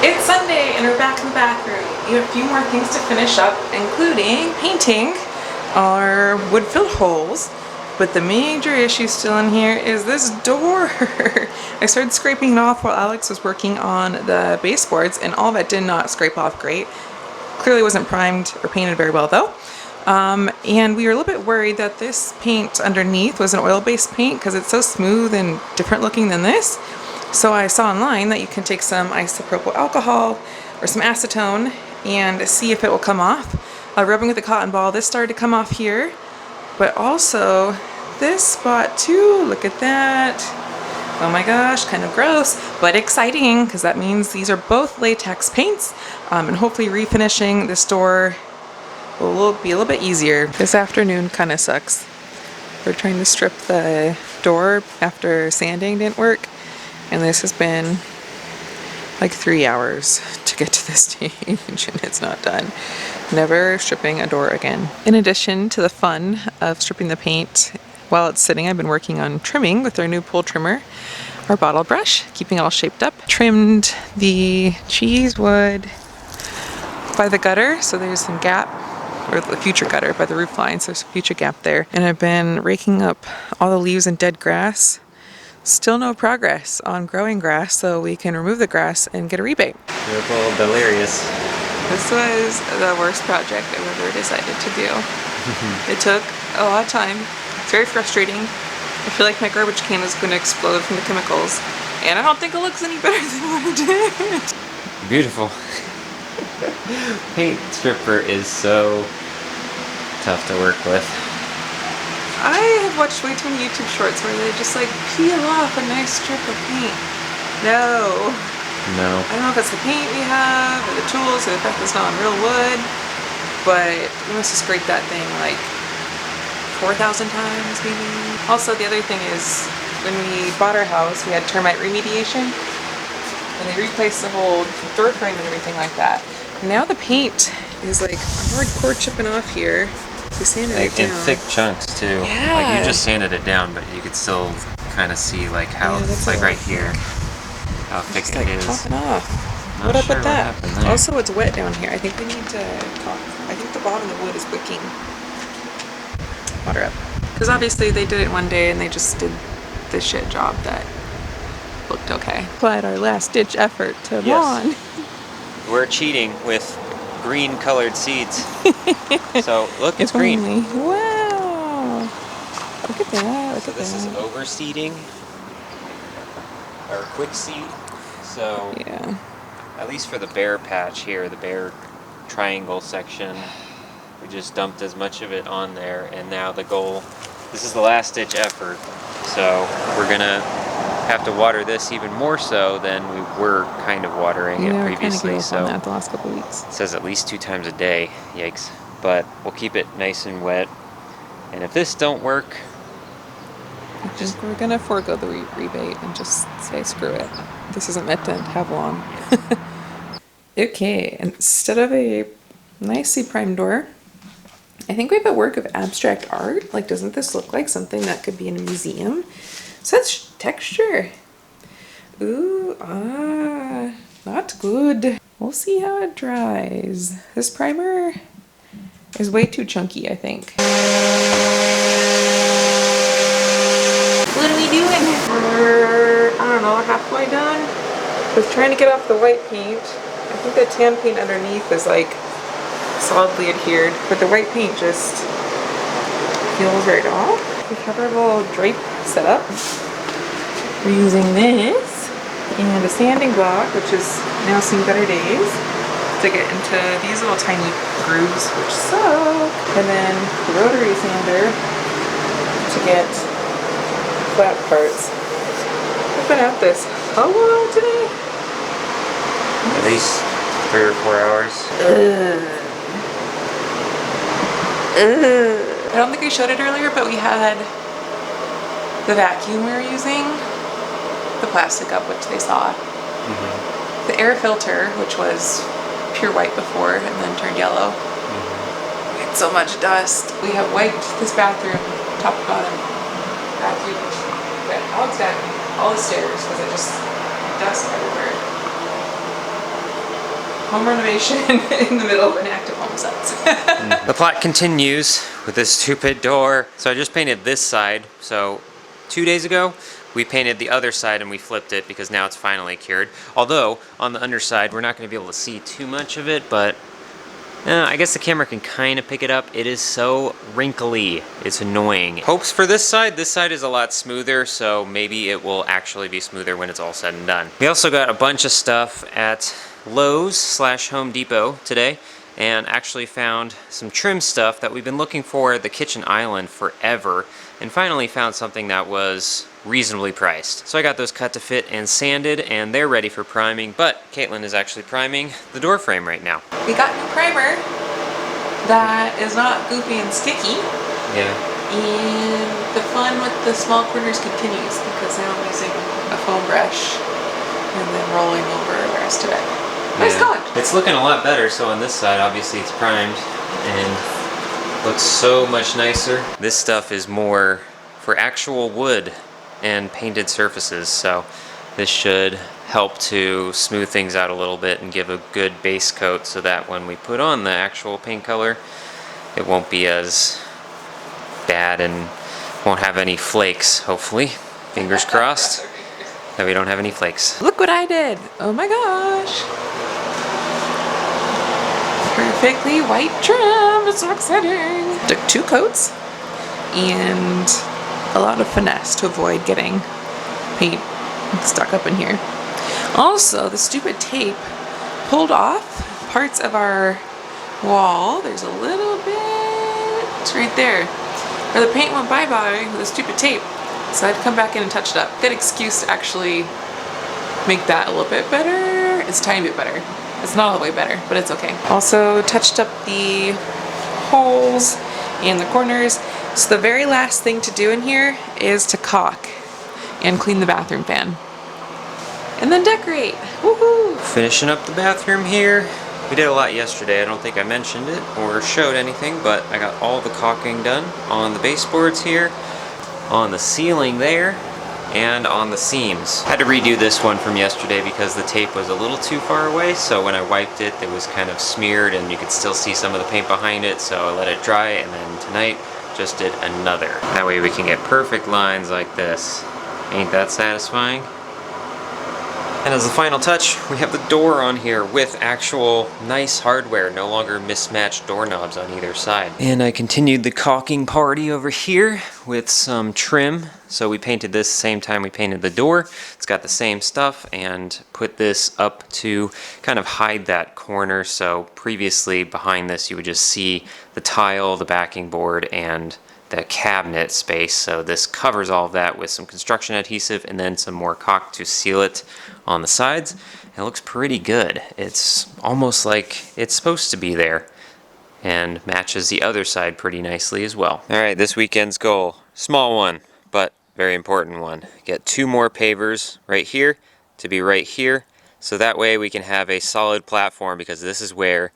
It's Sunday and we're back in the bathroom. We have a few more things to finish up, including painting our wood-filled holes. But the major issue still in here is this door. I started scraping it off while Alex was working on the baseboards, and all that did not scrape off great. Clearly wasn't primed or painted very well though. And we were a little bit worried that this paint underneath was an oil-based paint because it's so smooth and different looking than this. So I saw online that you can take some isopropyl alcohol or some acetone and see if it will come off. Rubbing with a cotton ball, this started to come off here, but also this spot too. Look at that. Oh my gosh, kind of gross, but exciting because that means these are both latex paints, and hopefully refinishing this door will be a little bit easier. This afternoon kind of sucks. We're trying to strip the door after sanding didn't work. And this has been like 3 hours to get to this stage and it's not done. Never stripping a door again. In addition to the fun of stripping the paint while it's sitting, I've been working on trimming with our new pool trimmer, our bottle brush, keeping it all shaped up. Trimmed the cheese wood by the gutter, so there's some gap, or the future gutter by the roof line, so there's a future gap there. And I've been raking up all the leaves and dead grass. Still no progress on growing grass, so we can remove the grass and get a rebate. You're a little delirious. This was the worst project I've ever decided to do. It took a lot of time. It's very frustrating. I feel like my garbage can is going to explode from the chemicals, and I don't think it looks any better than what I did. Beautiful. Paint stripper is so tough to work with. I have watched way too many YouTube shorts where they just like peel off a nice strip of paint. No. I don't know if it's the paint we have, or the tools, or the fact it's not on real wood, but we must have scraped that thing like 4,000 times maybe. Also, the other thing is, when we bought our house, we had termite remediation, and they replaced the whole door frame and everything like that. Now the paint is like hardcore chipping off here. We sanded it down. In thick chunks too. Yeah. Like you just sanded it down, but you could still kind of see like how, like right here, how thick it is. Popping off. What up with that? Also, it's wet down here. I think we need to talk. I think the bottom of the wood is wicking water up. Because obviously they did it one day and they just did the shit job that looked okay. But our last ditch effort to lawn. We're cheating with green colored seeds. So look, it's green. Wow. Look at that. Look at This that. is overseeding or quick seed. So yeah. At least for the bare patch here, the bare triangle section, we just dumped as much of it on there, and now the goal, this is the last ditch effort, so we're gonna have to water this even more so than we were kind of watering it previously. So on that the last couple of weeks. It says at least 2 times a day, yikes. But we'll keep it nice and wet, and if this don't work, we're gonna forego the rebate and just say screw it. This isn't meant to have long. Okay, instead of a nicely primed door, I think we have a work of abstract art. Like, doesn't this look like something that could be in a museum? Such texture. Ooh, not good. We'll see how it dries. This primer is way too chunky, I think. What are we doing? We're, I don't know, halfway done. I was trying to get off the white paint. I think the tan paint underneath is like solidly adhered, but the white paint just feels right off. We have our little drape set up. We're using this and a sanding block, which has now seen better days, to get into these little tiny grooves, which suck. And then the rotary sander to get flat parts. I've been at this how long today? at least 3 or 4 hours. I don't think I showed it earlier, but we had the vacuum we were using, the plastic up, which they saw. The air filter, which was pure white before and then turned yellow. We had so much dust. We have wiped this bathroom, top to bottom, vacuum, but Alex vacuumed all the stairs because it just dust everywhere. home renovation in the middle of an active home set. The plot continues with this stupid door. So I just painted this side. So 2 days ago, we painted the other side and we flipped it because now it's finally cured. Although, on the underside, we're not going to be able to see too much of it, but I guess the camera can kind of pick it up. It is so wrinkly. It's annoying. Hopes for this side. This side is a lot smoother, so maybe it will actually be smoother when it's all said and done. We also got a bunch of stuff at Lowe's/Home Depot today, and actually found some trim stuff that we've been looking for at the kitchen island forever, and finally found something that was reasonably priced. So I got those cut to fit and sanded, and they're ready for priming, but Caitlin is actually priming the door frame right now. We got new primer that is not goofy and sticky. Yeah. And the fun with the small corners continues because now I'm using a foam brush and then rolling over the rest of it. Nice going. It's looking a lot better. So on this side, obviously it's primed and looks so much nicer. This stuff is more for actual wood and painted surfaces, so this should help to smooth things out a little bit and give a good base coat so that when we put on the actual paint color, it won't be as bad and won't have any flakes, hopefully. Fingers crossed that we don't have any flakes. Look what I did! Oh my gosh! Perfectly white trim! It's so exciting! Took 2 coats and a lot of finesse to avoid getting paint stuck up in here. Also, the stupid tape pulled off parts of our wall. There's a little bit right there where the paint went bye-bye with the stupid tape. So I had to come back in and touch it up. Good excuse to actually make that a little bit better. It's a tiny bit better. It's not all the way better, but it's okay. Also touched up the holes and the corners. So the very last thing to do in here is to caulk and clean the bathroom fan. And then decorate. Woohoo! Finishing up the bathroom here. We did a lot yesterday. I don't think I mentioned it or showed anything, but I got all the caulking done on the baseboards here, on the ceiling there, and on the seams. Had to redo this one from yesterday because the tape was a little too far away, so when I wiped it, it was kind of smeared and you could still see some of the paint behind it, so I let it dry, and then tonight just did another. That way we can get perfect lines like this. Ain't that satisfying? And as the final touch, we have the door on here with actual nice hardware, no longer mismatched doorknobs on either side. And I continued the caulking party over here with some trim. So we painted this the same time we painted the door. It's got the same stuff, and put this up to kind of hide that corner. So previously behind this you would just see the tile, the backing board, and the cabinet space. So this covers all of that with some construction adhesive and then some more caulk to seal it on the sides. It looks pretty good. It's almost like it's supposed to be there, and matches the other side pretty nicely as well. All right, this weekend's goal, small one, but very important one. Get 2 more pavers right here to be right here, so that way we can have a solid platform, because this is where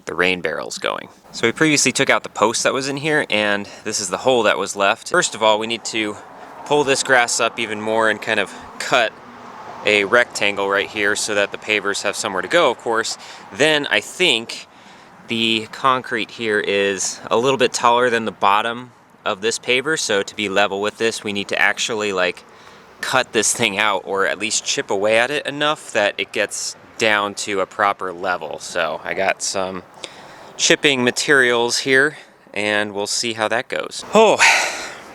the rain barrel's going. So we previously took out the post that was in here, and this is the hole that was left. First of all, we need to pull this grass up even more and kind of cut a rectangle right here so that the pavers have somewhere to go, of course. Then I think the concrete here is a little bit taller than the bottom of this paver, so to be level with this, we need to actually like cut this thing out, or at least chip away at it enough that it gets down to a proper level. So I got some chipping materials here, and we'll see how that goes. Oh,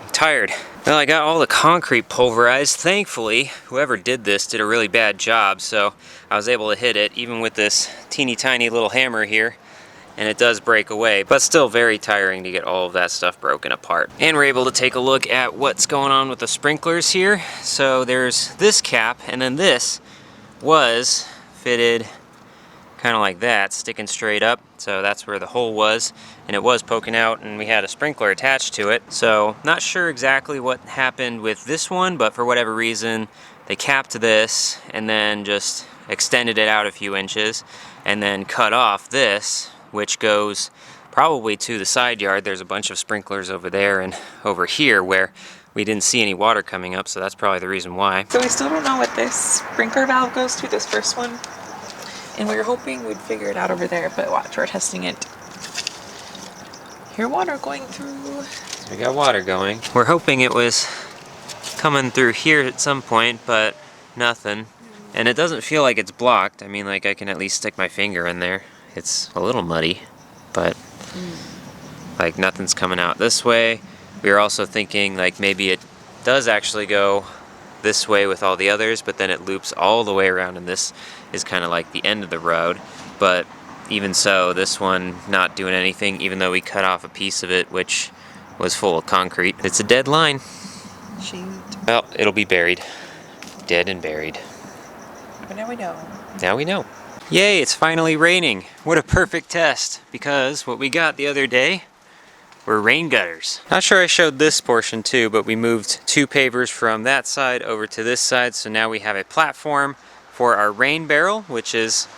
I'm tired. Well, I got all the concrete pulverized. Thankfully, whoever did this did a really bad job, so I was able to hit it even with this teeny tiny little hammer here, and it does break away, but still very tiring to get all of that stuff broken apart. And we're able to take a look at what's going on with the sprinklers here. So there's this cap, and then this was fitted kind of like that, sticking straight up. So that's where the hole was, and it was poking out, and we had a sprinkler attached to it. So not sure exactly what happened with this one, but for whatever reason they capped this and then just extended it out a few inches and then cut off this, which goes probably to the side yard. There's a bunch of sprinklers over there and over here where we didn't see any water coming up, so that's probably the reason why. So we still don't know what this sprinkler valve goes to, this first one. And we were hoping we'd figure it out over there, but watch, we're testing it. Hear water going through. We got water going. We're hoping it was coming through here at some point, but nothing. And it doesn't feel like it's blocked. I mean, like I can at least stick my finger in there. It's a little muddy, but like nothing's coming out this way. We were also thinking like maybe it does actually go this way with all the others, but then it loops all the way around, and this is kind of like the end of the road. But even so, this one not doing anything, even though we cut off a piece of it which was full of concrete. It's a dead line. Shoot. Well, it'll be buried. Dead and buried. But now we know. Now we know. Yay, it's finally raining. What a perfect test, because what we got the other day were rain gutters. Not sure I showed this portion too, but we moved 2 pavers from that side over to this side, so now we have a platform for our rain barrel, which is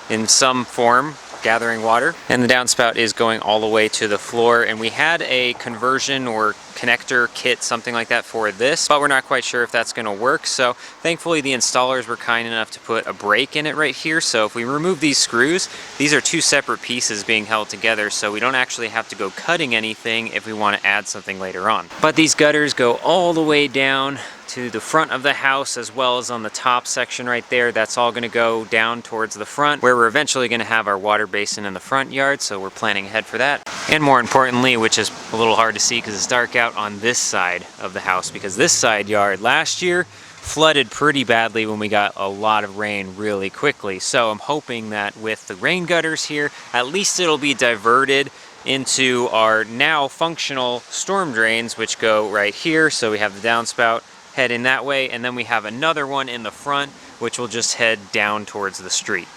in some form gathering water, and the downspout is going all the way to the floor. And we had a conversion or connector kit, something like that, for this, but we're not quite sure if that's going to work. So thankfully the installers were kind enough to put a break in it right here. So if we remove these screws, these are 2 separate pieces being held together, so we don't actually have to go cutting anything if we want to add something later on. But these gutters go all the way down to the front of the house, as well as on the top section right there. That's all going to go down towards the front, where we're eventually going to have our water basin in the front yard, so we're planning ahead for that. And more importantly, which is a little hard to see because it's dark out, on this side of the house, because this side yard last year flooded pretty badly when we got a lot of rain really quickly. So I'm hoping that with the rain gutters here, at least it'll be diverted into our now functional storm drains, which go right here. So we have the downspout head in that way, and then we have another one in the front which will just head down towards the street.